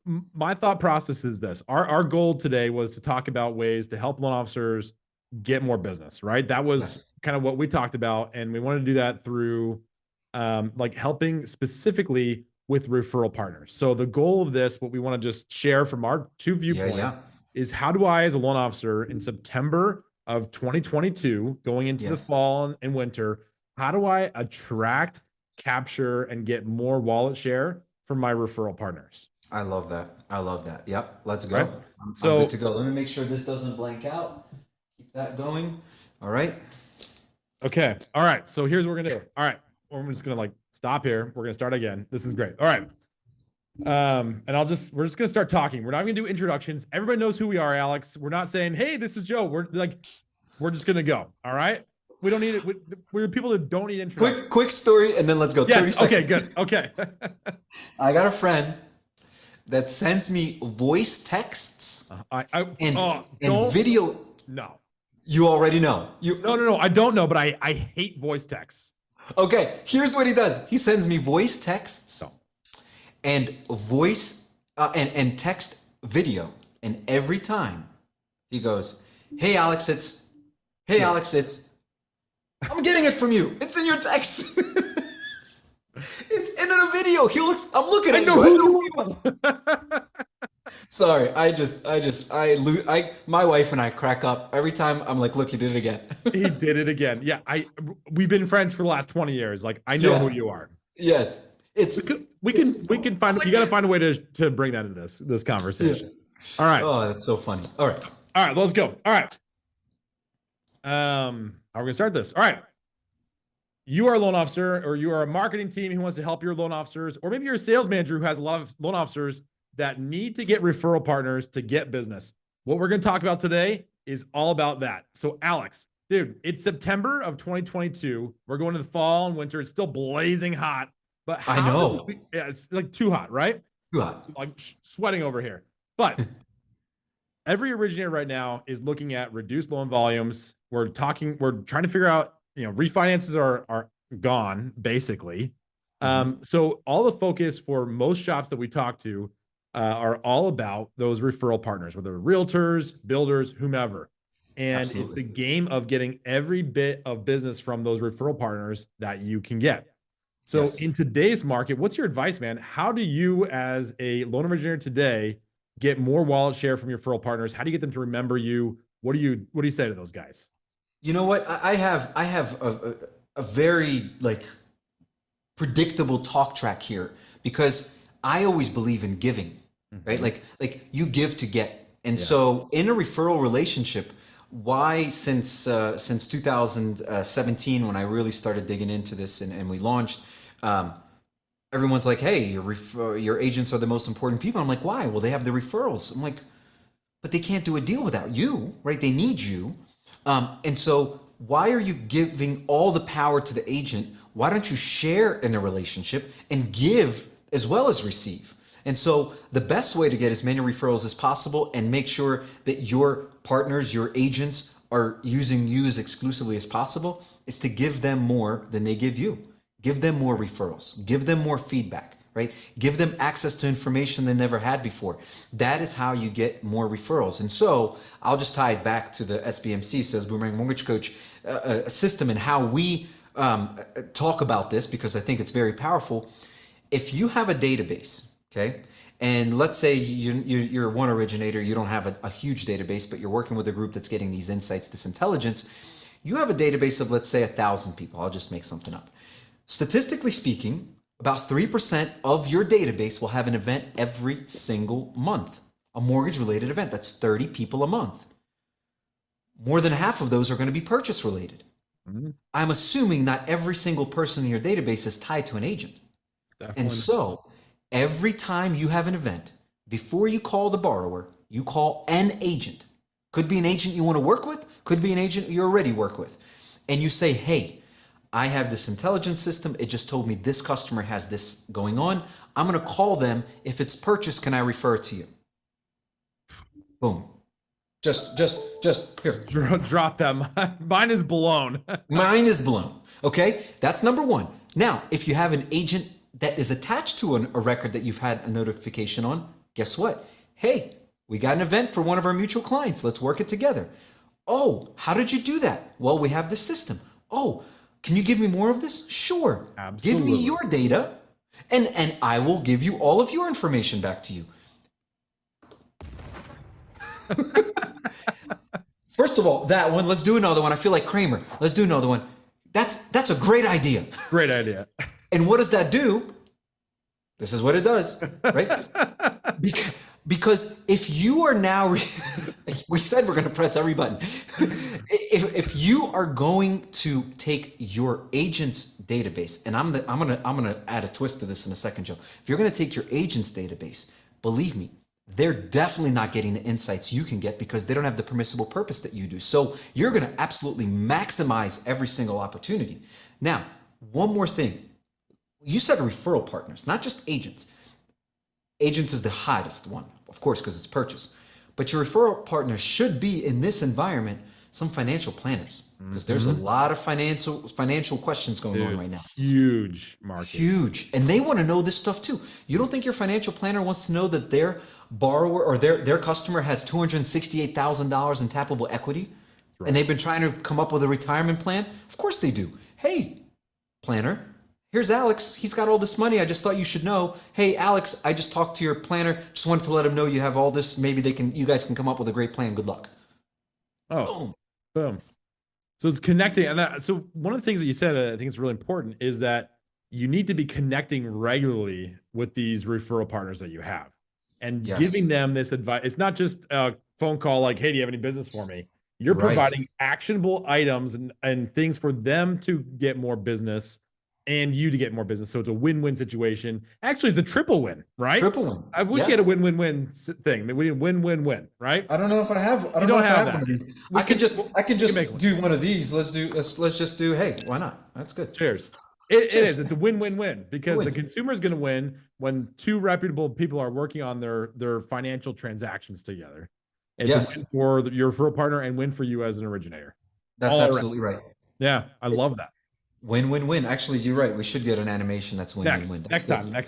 my thought process is this. Our goal today was to talk about ways to help loan officers get more business, right? That was Yes. kind of what we talked about. And we wanted to do that through like helping specifically with referral partners. So the goal of this, what we want to just share from our two Yeah, viewpoints yeah. is how do I, as a loan officer in September of 2022, going into the Yes. fall and winter, how do I attract, capture, and get more wallet share from my referral partners? I love that. I love that. Yep. Let's Right. go. I'm good So, to go. Let me make sure this doesn't blank out. Keep that going. All right. okay. All right. So here's what we're going to do. All right. We're just going to like stop here. We're going to start again. This is great. All right. And we're just going to start talking. We're not going to do introductions. Everybody knows who we are, Alex. We're not saying, hey, this is Joe. We're just going to go. All right. We don't need it. We're people that don't need introductions. Quick story, and then let's go. 30 Yes. Okay, seconds. good. Okay. I got a friend that sends me voice texts and don't, video. no. You already know. No. I don't know, but I hate voice texts. Okay, here's what he does. He sends me voice texts No. and voice and text video, and every time he goes, "Hey Alex, it's I'm getting it from you. It's in your text." It's in a video. I'm looking at I know you. who you are. Sorry, my wife and I crack up every time. I'm like, look, he did it again. He did it again. Yeah, we've been friends for the last 20 years. Like I know Yeah. who you are. Yes. We can find you got to find a way to bring that into this conversation. Yeah. All right. Oh, that's so funny. All right. All right, let's go. All right. How are we gonna start this? All right. You are a loan officer, or you are a marketing team who wants to help your loan officers, or maybe you're a sales manager who has a lot of loan officers that need to get referral partners to get business. What we're going to talk about today is all about that. So, Alex, dude, it's September of 2022. We're going to the fall and winter. It's still blazing hot, but I know. yeah, it's like too hot, right? Too hot. I'm sweating over here. But every originator right now is looking at reduced loan volumes. We're trying to figure out, refinances are gone basically. So all the focus for most shops that we talk to are all about those referral partners, whether realtors, builders, whomever. And Absolutely. it's the game of getting every bit of business from those referral partners that you can get. So Yes. in today's market, what's your advice, man? How do you, as a loan originator today, get more wallet share from your referral partners? How do you get them to remember you? What do you say to those guys? You know what? I have a very like predictable talk track here because I always believe in giving, right? Like you give to get. And Yes. so in a referral relationship, why since 2017 when I really started digging into this and we launched, everyone's like, hey, your agents are the most important people. I'm like, why? Well, they have the referrals. I'm like, but they can't do a deal without you, right? They need you. And so why are you giving all the power to the agent? Why don't you share in a relationship and give as well as receive? And so the best way to get as many referrals as possible and make sure that your partners, your agents are using you as exclusively as possible is to give them more than they give you. Give them more referrals, give them more feedback, right? Give them access to information they never had before. That is how you get more referrals. And so I'll just tie it back to the SBMC, Sales Boomerang Mortgage Coach system, and how we talk about this, because I think it's very powerful. If you have a database, okay, and let's say you're one originator, you don't have a huge database, but you're working with a group that's getting these insights, this intelligence. You have a database of, let's say, 1,000 people. I'll just make something up. Statistically speaking, about 3% of your database will have an event every single month, a mortgage-related event. That's 30 people a month. More than half of those are going to be purchase-related. Mm-hmm. I'm assuming not every single person in your database is tied to an agent. Definitely. And so every time you have an event, before you call the borrower, you call an agent. Could be an agent you want to work with, could be an agent you already work with. And you say, hey, I have this intelligence system. It just told me this customer has this going on. I'm going to call them. If it's purchased, can I refer it to you? Boom. Just here. Drop them. Mine is blown. Mine is blown. Okay, that's number one. Now, if you have an agent that is attached to a record that you've had a notification on, Guess what? Hey, we got an event for one of our mutual clients. Let's work it together. Oh, how did you do that? Well, we have this system. Oh, can you give me more of this? Sure. Give me Absolutely. your data and I will give you all of your information back to you. First of all, that one, let's do another one. I feel like Kramer. Let's do another one. That's a great idea. Great idea. And what does that do? This is what it does, right? Because if you are now, we said we're going to press every button. If you are going to take your agent's database, and I'm gonna add a twist to this in a second, Joe. If you're going to take your agent's database, believe me, they're definitely not getting the insights you can get because they don't have the permissible purpose that you do. So you're going to absolutely maximize every single opportunity. Now, one more thing. You said referral partners, not just agents. Agents is the hottest one, of course, because it's purchase. But your referral partners should be in this environment some financial planners because there's a lot of financial questions going on right now. Huge market. Huge. And they want to know this stuff too. You don't think your financial planner wants to know that their borrower or their customer has $268,000 in tappable equity and they've been trying to come up with a retirement plan? Of course they do. Hey, planner, here's Alex. He's got all this money. I just thought you should know. Hey, Alex, I just talked to your planner. Just wanted to let him know you have all this. Maybe you guys can come up with a great plan. Good luck. Oh, Boom. boom. So it's connecting. And so one of the things that you said, I think is really important, is that you need to be connecting regularly with these referral partners that you have and giving them this advice. It's not just a phone call like, hey, do you have any business for me? You're providing actionable items and things for them to get more business and you to get more business. So it's a win-win situation. Actually, it's a triple win, right? Triple win. I wish you had a win-win-win thing. We need win-win-win, right? I don't know if I have. I don't know if I have one of these. I can just do one of these. Let's just do. Hey, why not? That's good. Cheers. It is. It's a win-win-win because the consumer is going to win when two reputable people are working on their financial transactions together. It's a win for your referral partner and win for you as an originator. That's absolutely right. Yeah, I love that. Win-win-win. Actually, you're right. We should get an animation that's win-win-win. Next time. And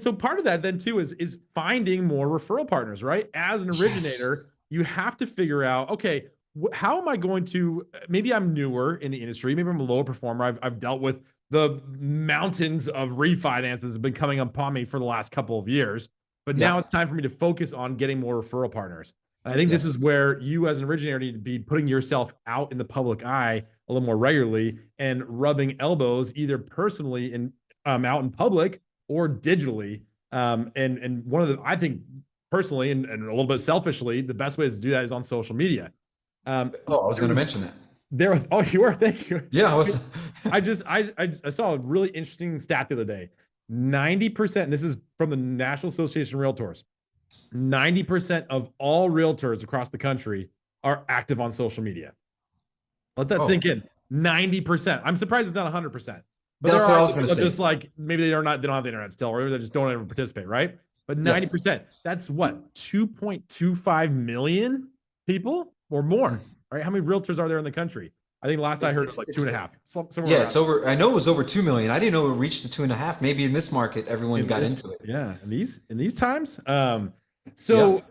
so part of that then too is finding more referral partners, right? As an originator, you have to figure out, okay, how am I going to, maybe I'm newer in the industry, maybe I'm a lower performer. I've dealt with the mountains of refinance that's been coming upon me for the last couple of years, but now it's time for me to focus on getting more referral partners. I think this is where you as an originator need to be putting yourself out in the public eye a little more regularly and rubbing elbows either personally and out in public or digitally. And one of the, I think personally and a little bit selfishly, the best ways to do that is on social media. I was going to mention that. You were. Thank you. Yeah, I was. I saw a really interesting stat the other day. 90%, this is from the National Association of Realtors, 90% of all realtors across the country are active on social media. Let that sink in. 90%. I'm surprised it's not 100%. But that's there what I are was going to say. just like maybe they don't have the internet still, or they just don't ever participate, right? But 90%, that's what, 2.25 million people or more, right? How many realtors are there in the country? I think last I heard it was like 2.5. Yeah, it's over. I know it was over 2 million. I didn't know it reached the 2.5. Maybe in this market, everyone got into it. Yeah, in these times. So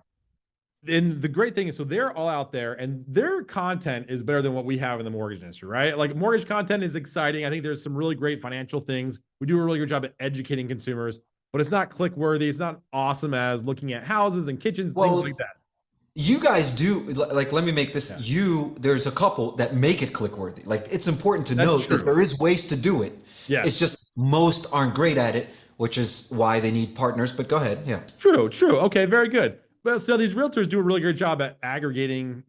and the great thing is, so they're all out there and their content is better than what we have in the mortgage industry, right? Like mortgage content is exciting. I think there's some really great financial things. We do a really good job at educating consumers, but it's not click worthy. It's not awesome as looking at houses and kitchens, things like that. You guys do, like, let me make this, there's a couple that make it click worthy. Like, it's important to note that there is ways to do it. Yeah. It's just most aren't great at it, which is why they need partners, but go ahead. Yeah. True. Okay, very good. But so these realtors do a really great job at aggregating,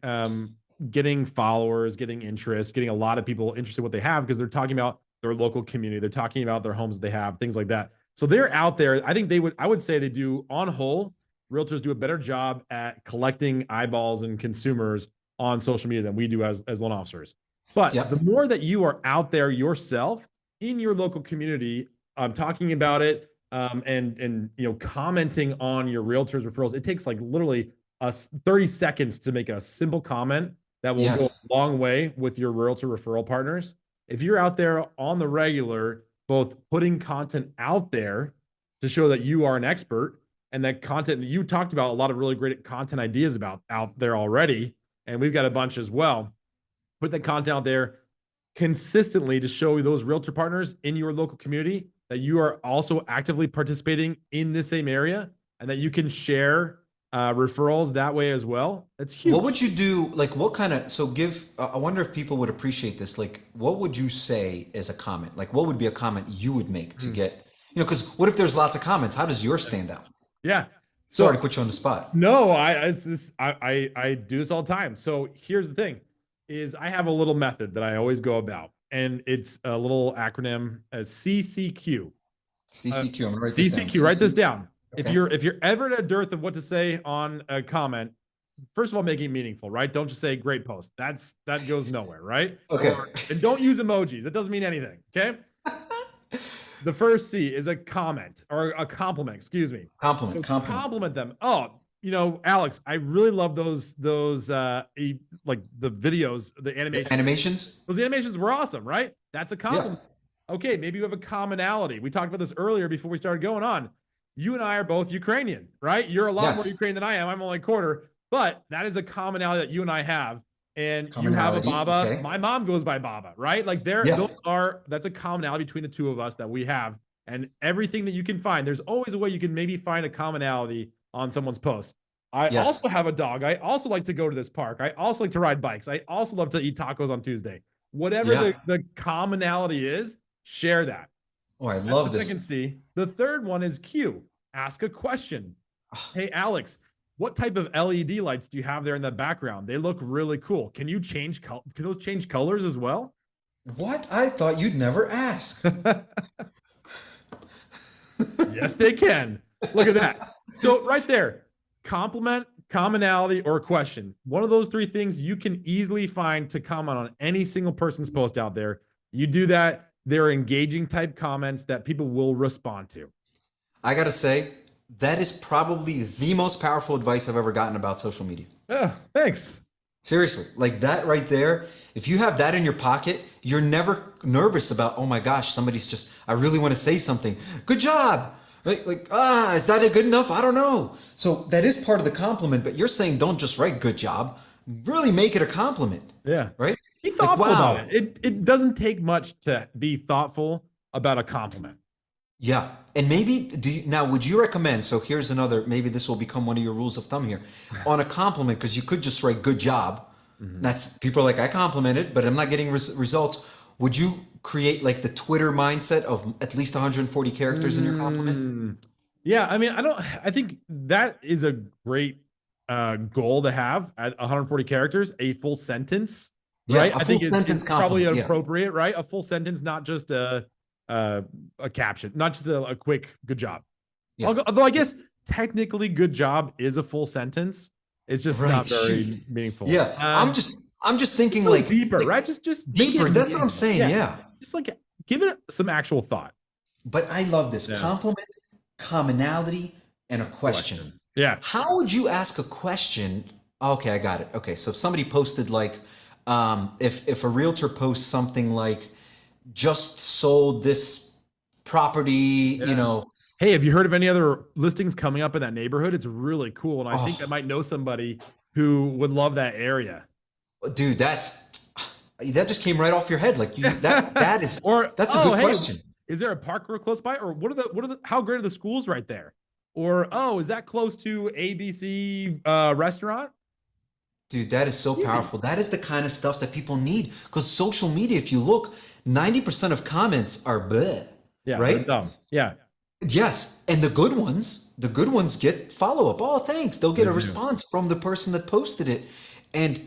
getting followers, getting interest, getting a lot of people interested in what they have because they're talking about their local community. They're talking about their homes they have, things like that. So they're out there. I think I would say they do on whole, realtors do a better job at collecting eyeballs and consumers on social media than we do as loan officers. But the more that you are out there yourself in your local community, talking about it, and commenting on your realtors referrals, it takes like literally 30 seconds to make a simple comment that will go a long way with your realtor referral partners. If you're out there on the regular, both putting content out there to show that you are an expert and that content you talked about a lot of really great content ideas about out there already. And we've got a bunch as well. Put that content out there consistently to show those realtor partners in your local community that you are also actively participating in the same area and that you can share referrals that way as well. That's huge. What would you do? Like, what kind of, so give, I wonder if people would appreciate this. Like, what would you say as a comment? Like, what would be a comment you would make to get, because what if there's lots of comments? How does yours stand out? Yeah. Sorry to put you on the spot. No, I do this all the time. So here's the thing is I have a little method that I always go about, and it's a little acronym as CCQ. CCQ. I'm gonna write this down. CCQ, write this down. Okay. If you're ever at a dearth of what to say on a comment, first of all, make it meaningful, right? Don't just say great post. That goes nowhere, right? Okay. And don't use emojis. That doesn't mean anything. Okay. The first C is a comment or a compliment, excuse me. Compliment. So compliment them. Oh, Alex, I really love those like the videos, the animations. Those animations were awesome, right? That's a compliment. Yeah. Okay, maybe you have a commonality. We talked about this earlier before we started going on. You and I are both Ukrainian, right? You're a lot more Ukrainian than I am. I'm only a quarter, but that is a commonality that you and I have. And you have a Baba. Okay. My mom goes by Baba, right? Like that's a commonality between the two of us that we have. And everything that you can find, there's always a way you can maybe find a commonality on someone's post. I also have a dog. I also like to go to this park. I also like to ride bikes. I also love to eat tacos on Tuesday. Whatever the commonality is, share that. Oh, I love this. Second C. The third one is Q. Ask a question. Hey, Alex, what type of LED lights do you have there in the background? They look really cool. Can you change can those change colors as well? What? I thought you'd never ask. Yes, they can. Look at that. So right there, compliment, commonality, or question. One of those three things you can easily find to comment on any single person's post out there. You do that, they're engaging type comments that people will respond to. I got to say, that is probably the most powerful advice I've ever gotten about social media. Thanks. Seriously, like that right there. If you have that in your pocket, you're never nervous about, oh my gosh, I really want to say something. Good job. Is that good enough? I don't know. So that is part of the compliment, but you're saying don't just write good job. Really make it a compliment. Yeah. Right? Be thoughtful about it. It doesn't take much to be thoughtful about a compliment. Yeah. And maybe would you recommend, so here's another, maybe this will become one of your rules of thumb here, on a compliment, because you could just write good job. Mm-hmm. That's, people are like, I complimented, but I'm not getting results. Would you create like the Twitter mindset of at least 140 characters in your compliment? Yeah. I mean, I think that is a great goal to have at 140 characters, a full sentence, right? I think it's probably appropriate, right? A full sentence, not just a caption, not just a quick good job. Yeah. Although I guess technically good job is a full sentence. It's just not very meaningful. Yeah. I'm just thinking like deeper, right? Just deeper. That's what I'm saying. Yeah. Just like give it some actual thought. But I love this compliment, commonality, and a question. Yeah. How would you ask a question? Okay, I got it. Okay. So if somebody posted like, if a realtor posts something like, just sold this property, Hey, have you heard of any other listings coming up in that neighborhood? It's really cool. And I think I might know somebody who would love that area. Dude, that just came right off your head. Like that is, that's a good question. Is there a park real close by? Or how great are the schools right there? Or, is that close to ABC restaurant? Dude, that is so powerful. That is the kind of stuff that people need, because social media, if you look, 90% of comments are bleh, right? Dumb. Yeah. Yes. And the good ones get follow-up. Oh, thanks. They'll get a response from the person that posted it. And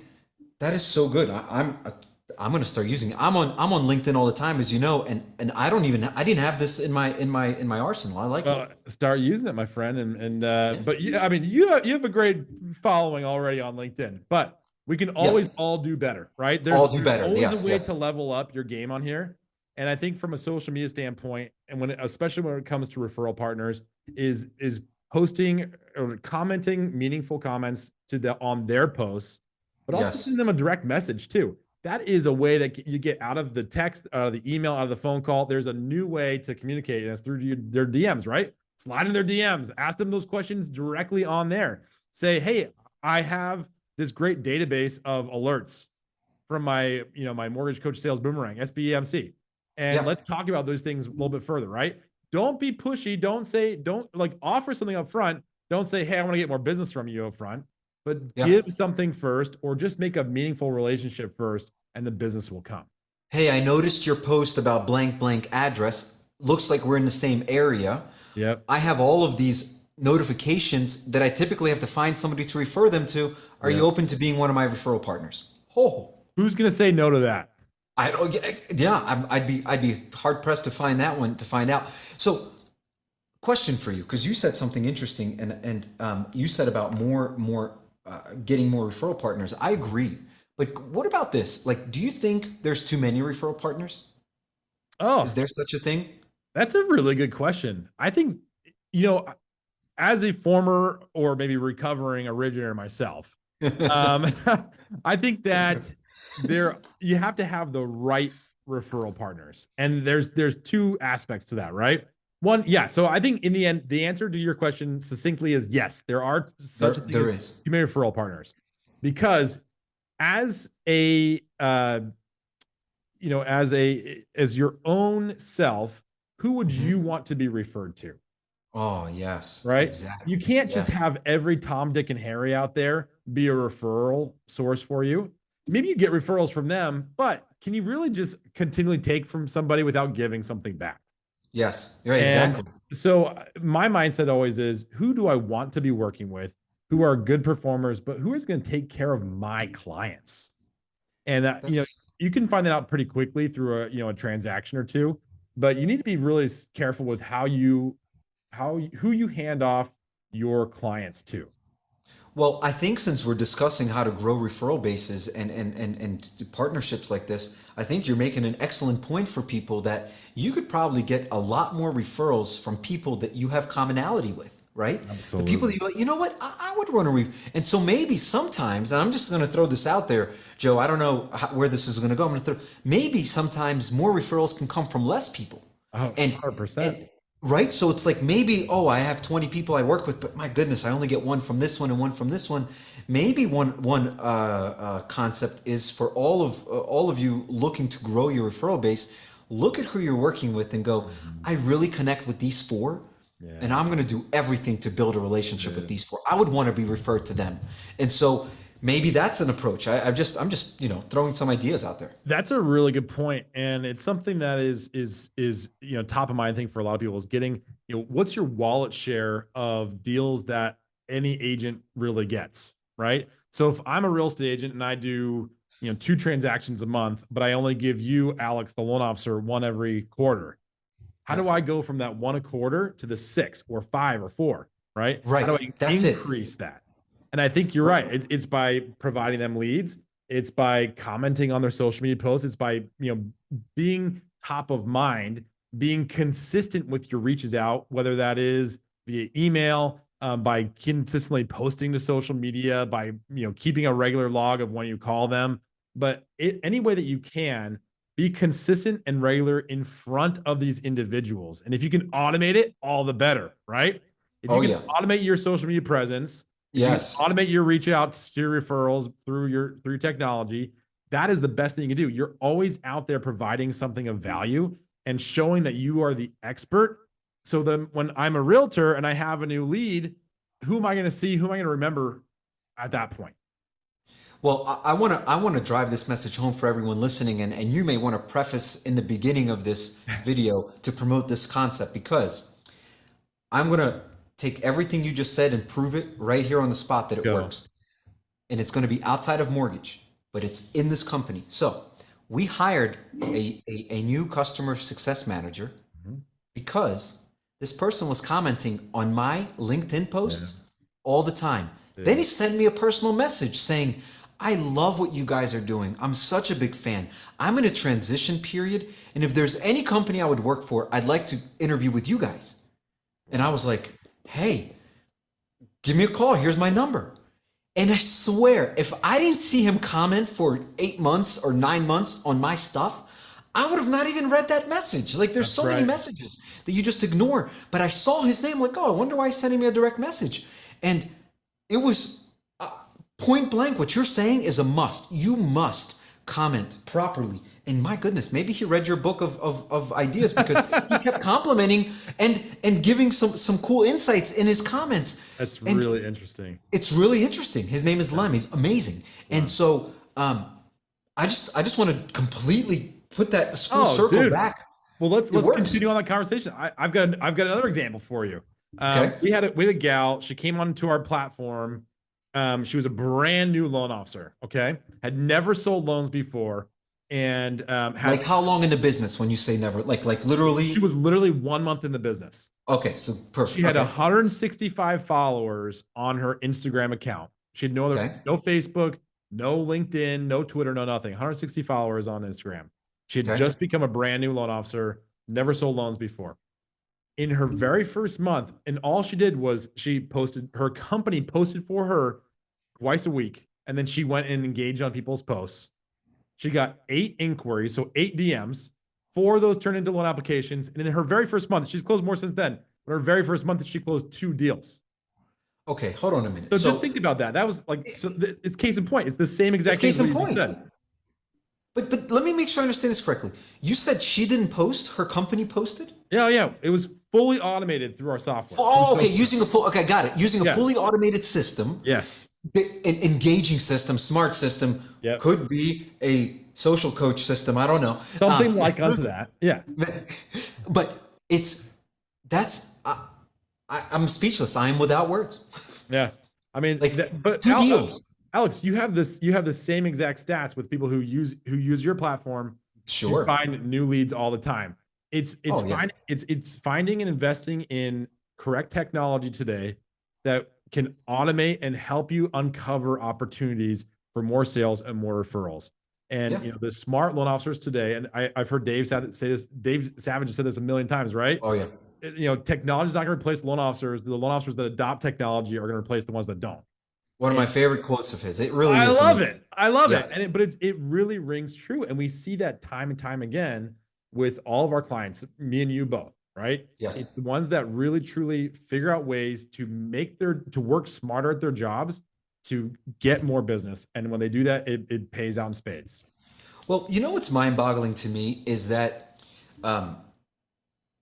that is so good. I'm going to start using it. I'm on LinkedIn all the time, as you know, and I didn't have this in my arsenal. I like it. Start using it, my friend. But you have a great following already on LinkedIn, but we can always all do better, right? There's always a way to level up your game on here. And I think from a social media standpoint, and especially when it comes to referral partners, is posting or commenting meaningful comments on their posts, but also sending them a direct message too. That is a way that you get out of the text, out of the email, out of the phone call. There's a new way to communicate, and it's through their DMs, right? slide in their DMs, ask them those questions directly on there. Say, hey, I have this great database of alerts from my, my mortgage coach sales boomerang, SBEMC. And Yeah. let's talk about those things a little bit further, right? Don't be pushy. Don't like offer something up front. Don't say, hey, I want to get more business from you up front, but Yeah. give something first, or just make a meaningful relationship first, and the business will come. Hey, I noticed your post about blank blank address. Looks like we're in the same area. Yep. I have all of these notifications that I typically have to find somebody to refer them to. Are you Yep. open to being one of my referral partners? Oh, Who's going to say no to that? I don't. Yeah, I'd be hard pressed to find that one to find out. So, question for you, because you said something interesting, and you said about getting more referral partners. I agree, but what about this? Like, do you think there's too many referral partners? Is Oh, there such a thing? that's a really good question. I think, you know, as a former or maybe recovering originator myself, um, I think that you have to have the right referral partners, and there's two aspects to that, right? One, yeah. So I think in the end, the answer to your question succinctly is yes. There are such a thing There as is. too many referral partners, because as a as your own self, who would Mhm. you want to be referred to? Oh, yes, Right? You exactly. can't just Yes. have every Tom, Dick, and Harry out there be a referral source for you. Maybe you get referrals from them, but can you really just continually take from somebody without giving something back? Yes. Right, And exactly. so my mindset always is, who do I want to be working with, who are good performers, but who is going to take care of my clients? And That's you can find that out pretty quickly through a transaction or two, but you need to be really careful with who you hand off your clients to. well, I think since we're discussing how to grow referral bases and partnerships like this, I think you're making an excellent point for people that you could probably get a lot more referrals from people that you have commonality with, right? The people that Absolutely. you're like, you know what, I would run and so maybe sometimes, and I'm just going to throw this out there, Joe. I don't know where this is going to go. I'm going to throw maybe sometimes more referrals can come from less people, Oh, and 100%. and right? So it's like maybe, oh, I have 20 people I work with, but my goodness, I only get one from this one and one from this one. Maybe one concept is for all of you looking to grow your referral base. Look at who you're working with and go, Mhm. I really connect with these four, and Yeah. I'm going to do everything to build a relationship with Yeah. these four. I would want to be referred to them, and so maybe that's an approach. I'm just throwing some ideas out there. That's a really good point, and it's something that is top of mind thing for a lot of people is getting what's your wallet share of deals that any agent really gets, right? So if I'm a real estate agent and I do two transactions a month, but I only give you, Alex, the loan officer, one every quarter, how Yeah, do I go from that one a quarter to the six or five or four, right? How do right. I That's it. increase that? And I think you're right. It's by providing them leads. It's by commenting on their social media posts. It's by, being top of mind, being consistent with your reaches out, whether that is via email, by consistently posting to social media, by, keeping a regular log of when you call them. But any way that you can, be consistent and regular in front of these individuals. And if you can automate it, all the better, right? If you Oh can yeah. automate your social media presence, if you can Yes. automate your reach out to your referrals through technology, that is the best thing you can do. You're always out there providing something of value and showing that you are the expert. So then when I'm a realtor and I have a new lead, who am I going to see? Who am I going to remember at that point? Well, I want to drive this message home for everyone listening, and you may want to preface in the beginning of this video to promote this concept because I'm going to take everything you just said and prove it right here on the spot that it Go. works. And it's going to be outside of mortgage, but it's in this company. So we hired a new customer success manager Mhm. because this person was commenting on my LinkedIn Yeah. posts all the time. Then Yeah. he sent me a personal message saying, I love what you guys are doing. I'm such a big fan. I'm in a transition period. And if there's any company I would work for, I'd like to interview with you guys. And I Wow. was like, hey, give me a call. Here's my number. And I swear, if I didn't see him comment for 8 months or 9 months on my stuff, I would have not even read that message. Like, there's That's so many right. messages that you just ignore. But I saw his name, like, oh, I wonder why he's sending me a direct message. And it was point blank. What you're saying is a must. You must comment properly. And my goodness, maybe he read your book of ideas, because he kept complimenting and giving some cool insights in his comments. That's And really interesting. it's really interesting. His name is Lem. He's amazing. And so I just want to completely put that full Oh, circle dude. back. Well, let's It works. continue on that conversation. I've got another example for you. Okay. We had a gal. She came onto our platform. She was a brand new loan officer. Okay, had never sold loans before, and had Like, how long in the business when you say never? Like literally? she was literally 1 month in the business. Okay, so perfect. She had Okay. 165 followers on her Instagram account. She had Okay. no Facebook, no LinkedIn, no Twitter, no nothing. 160 followers on Instagram. She had Okay. just become a brand new loan officer, never sold loans before. In her very first month, and all she did was her company posted for her twice a week, and then she went and engaged on people's posts. She got 8 inquiries, so 8 DMs. 4 of those turned into loan applications. And in her very first month, she's closed more since then. But her very first month, she closed 2 deals. Okay, hold on a minute. So just think about that. That was like, so it's case in point. It's the same exact Case thing in that you just point. said. But let me make sure I understand this correctly. You said she didn't post, her company posted? Yeah, yeah. It was fully automated through our software. Oh, okay. So, Okay, got it. Using a yeah. fully automated system, Yes. an engaging system, smart system, Yep. could be a social coach system. I don't know. Something like unto that. Yeah. But I'm speechless. I am without words. Yeah. I mean, Like, but two deals. Alex, you have the same exact stats with people who use your platform to Sure. find new leads all the time. Oh, yeah. It's finding and investing in correct technology today that can automate and help you uncover opportunities for more sales and more referrals. And Yeah. the smart loan officers today, and I've heard Dave say this. Dave Savage has said this a million times, right? Oh, yeah. Technology is not going to replace loan officers. The loan officers that adopt technology are going to replace the ones that don't. One of my And favorite quotes of his. It really I is love amazing. it. I love Yeah. it. But it really rings true. And we see that time and time again with all of our clients, me and you both, right? It's Yes. the ones that really truly figure out ways to to work smarter at their jobs to get more business. And when they do that, it pays out in spades. Well, you know what's mind-boggling to me is that um,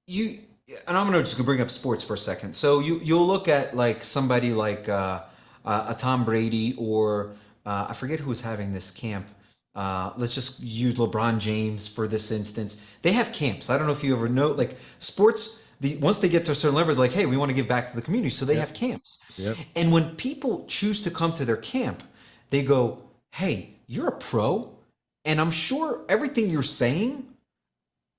you and I'm gonna just bring up sports for a second. So you'll look at like somebody like a Tom Brady, or I forget who was having this camp. Let's just use LeBron James for this instance. They have camps. I don't know if you ever know, like sports. Once they get to a certain level, they're like, hey, we want to give back to the community, so they Yep. have camps. Yep. And when people choose to come to their camp, they go, hey, you're a pro, and I'm sure everything you're saying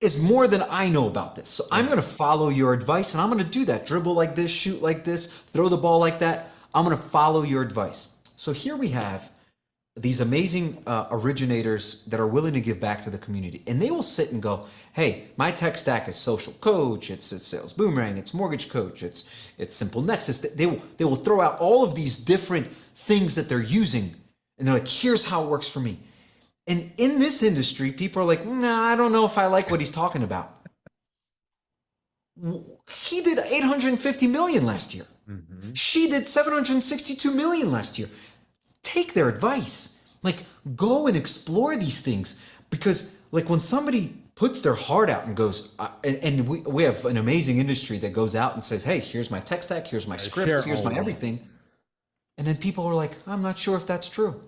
is more than I know about this. So I'm going to follow your advice, and I'm going to do that. Dribble like this, shoot like this, throw the ball like that. I'm going to follow your advice. So here we have these amazing originators that are willing to give back to the community, and they will sit and go, hey, my tech stack is social coach, it's sales boomerang, it's mortgage coach, it's simple nexus. They will throw out all of these different things that they're using, and they're like, here's how it works for me. And in this industry, people are like, nah, I don't know if I like what he's talking about. He did 850 million last year. Mm-hmm. She did 762 million last year. Take their advice. Like, go and explore these things, because like when somebody puts their heart out and goes, and we have an amazing industry that goes out and says, hey, here's my tech stack, here's my scripts, here's my everything. And then people are like, I'm not sure if that's true.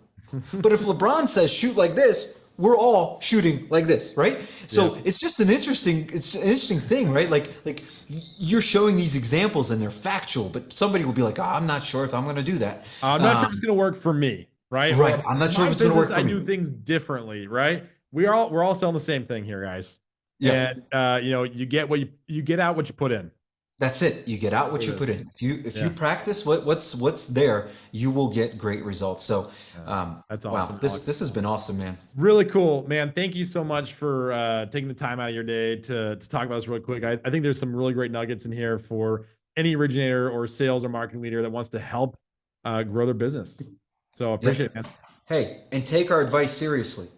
But if LeBron says shoot like this, we're all shooting like this, right? So Yes. it's just an interesting thing, right? Like you're showing these examples and they're factual, but somebody will be like, oh, I'm not sure if I'm going to do that. I'm not sure it's going to work for me, right? Right. Or I'm not sure my if it's going to work business, for I me. do things differently, right? We're all selling the same thing here, guys. Yeah. And you get you get out what you put in. That's it. You get out what you put in. If you practice what's there, you will get great results. So, That's wow, awesome. this has been awesome, man. Really cool, man. Thank you so much for taking the time out of your day to talk about this really quick. I think there's some really great nuggets in here for any originator or sales or marketing leader that wants to help grow their business. So I appreciate it, man. Hey, and take our advice seriously.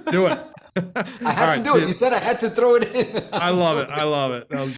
Do it. I had to do it. You said I had to throw it in. I love it. I love it. That was